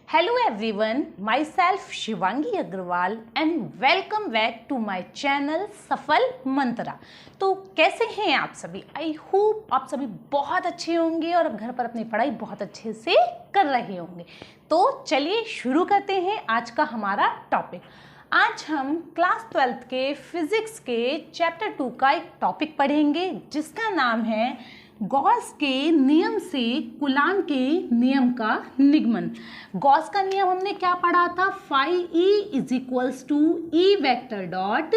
Hello everyone, myself Shivangi Agrawal and welcome back to my channel सफल मंत्रा। तो कैसे हैं आप सभी? आई होप आप सभी बहुत अच्छे होंगे और घर पर अपनी पढ़ाई बहुत अच्छे से कर रहे होंगे। तो चलिए शुरू करते हैं आज का हमारा टॉपिक। आज हम क्लास 12th के फिजिक्स के चैप्टर 2 का एक टॉपिक पढ़ेंगे जिसका नाम है गॉस के नियम से कूलाम के नियम का निगमन। गॉस का नियम हमने क्या पढ़ा था? Phi E is equals to E vector dot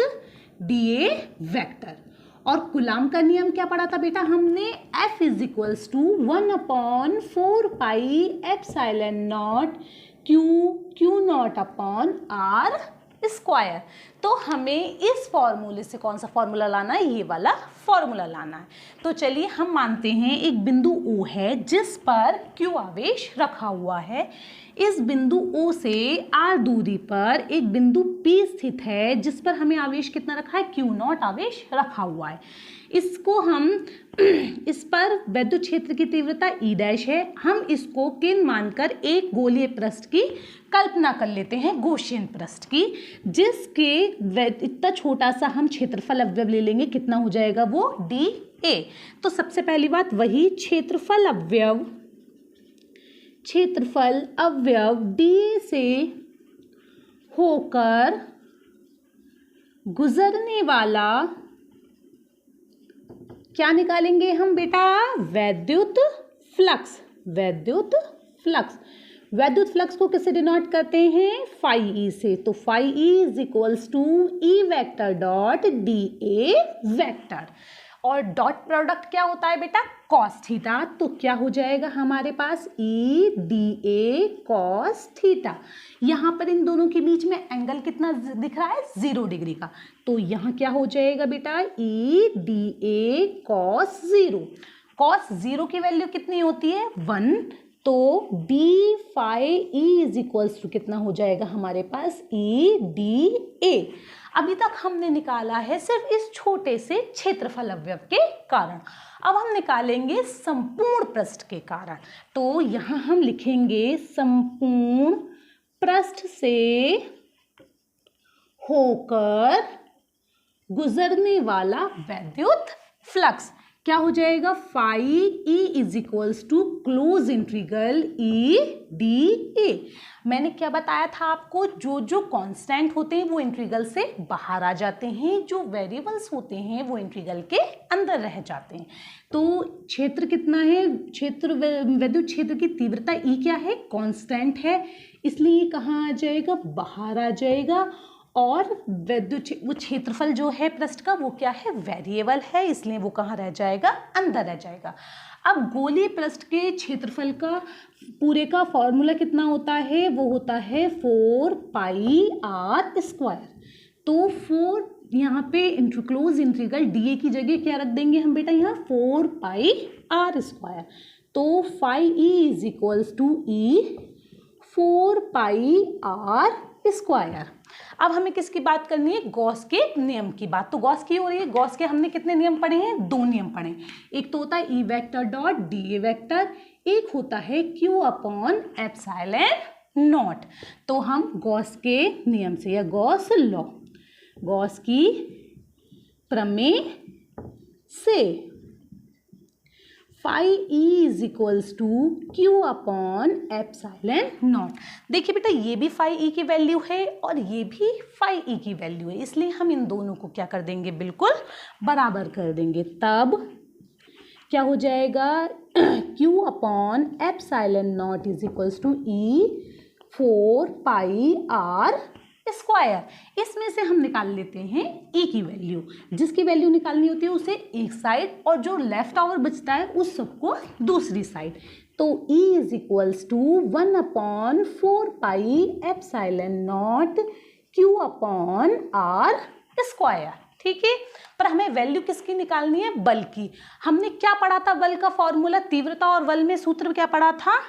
D A vector. और कूलाम का नियम क्या पढ़ा था बेटा हमने? F is equals to 1/4 pi epsilon not q not upon r square. तो हमें इस फॉर्मूले से कौन सा फॉर्मूला लाना है? ये वाला फॉर्मूला लाना है। तो चलिए हम मानते हैं एक बिंदु O है जिस पर Q आवेश रखा हुआ है। इस बिंदु O से R दूरी पर एक बिंदु P स्थित है जिस पर हमें आवेश कितना रखा है? Q0 आवेश रखा हुआ है। इसको हम इस पर विद्युत क्षेत्र की तीव्रता E डैश है। हम इसको केंद्र मानकर एक गोलीय पृष्ठ की कल्पना कर लेते हैं, गॉसियन पृष्ठ की, जिसके इतना छोटा सा हम क्षेत्रफल अवयव ले लेंगे। कितना हो जाएगा वो? D A. तो सबसे पहली बात वही क्षेत्रफल अवयव डी से होकर गुजरने वाला क्या निकालेंगे हम बेटा? विद्युत फ्लक्स को किससे डिनोट करते हैं? फाई ई से। तो phi E is equals to E vector dot D A vector. और डॉट प्रोडक्ट क्या होता है बेटा? Cos theta. तो क्या हो जाएगा हमारे पास? E D A cos theta. यहाँ पर इन दोनों के बीच में एंगल कितना दिख रहा है? 0 डिग्री का। तो यहाँ क्या हो जाएगा बेटा? E D A cos 0। Cos 0 की वैल्यू कितनी होती है? 1। तो d phi E is equals to कितना हो जाएगा हमारे पास? E D A. अभी तक हमने निकाला है सिर्फ इस छोटे से क्षेत्रफल अवयव के कारण। अब हम निकालेंगे संपूर्ण पृष्ठ के कारण। तो यहाँ हम लिखेंगे संपूर्ण पृष्ठ से होकर गुजरने वाला विद्युत फ्लक्स क्या हो जाएगा? Phi E is equals to close integral E D A. मैंने क्या बताया था आपको? जो कांस्टेंट होते हैं वो इंटीग्रल से बाहर आ जाते हैं, जो वेरिएबल्स होते हैं वो इंटीग्रल के अंदर रह जाते हैं। तो क्षेत्र कितना है? विद्युत क्षेत्र की तीव्रता ई क्या है? कांस्टेंट है, इसलिए कहाँ आ जाएगा? बाहर आ जाएगा। और वो क्षेत्रफल जो है पृष्ठ का वो क्या है? वेरिएबल है, इसलिए वो कहाँ रह जाएगा? अंदर रह जाएगा। अब गोलीय पृष्ठ के क्षेत्रफल का पूरे का फॉर्मूला कितना होता है? वो होता है 4 पाई आर स्क्वायर। तो 4 यहाँ पे क्लोज इंटीग्रल डी ए की जगह क्या रख देंगे हम बेटा? यहाँ 4 पाई आर स्क्वायर। तो phi E is equals to E 4 pi r square. अब हमें किसकी बात करनी है? गॉस के नियम की बात। तो गॉस की हो रही है। गॉस के हमने कितने नियम पढ़े हैं? 2 नियम पढ़े। एक तो होता है ई vector dot D A vector, एक होता है क्यू अपॉन एप्सिलॉन नॉट। तो हम गॉस के नियम से या गॉस लॉ, गॉस की प्रमेय से phi E is equals to q upon epsilon not. देखिए बेटा ये भी फाई ई की वैल्यू है और ये भी फाई ई की वैल्यू है, इसलिए हम इन दोनों को क्या कर देंगे? बिल्कुल बराबर कर देंगे। तब क्या हो जाएगा? Q upon epsilon not is equals to E 4 pi r square. इसमें से हम निकाल लेते हैं ई की वैल्यू। जिसकी वैल्यू निकालनी होती है उसे एक साइड और जो लेफ्ट ओवर बचता है उस सबको दूसरी साइड। तो E is equals to 1/4 pi epsilon not q upon r square. ठीक है, पर हमें वैल्यू किसकी निकालनी है? बल की। हमने क्या पढ़ा था? बल का फॉर्मूला, तीव्रता और बल में सूत्र क्या पढ़ा था?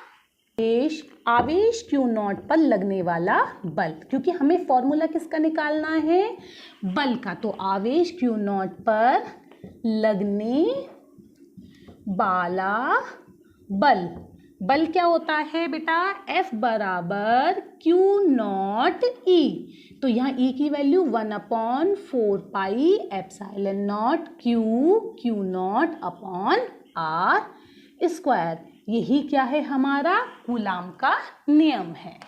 आवेश Q0 पर लगने वाला बल, क्योंकि हमें फॉर्मूला किसका निकालना है? बल का। तो आवेश Q0 पर लगने वाला बल बल क्या होता है बेटा, F बराबर क्यू नॉट ई। तो यहाँ E की value 1/4 pi epsilon not q not upon r square. यही क्या है, हमारा कूलाम का नियम है।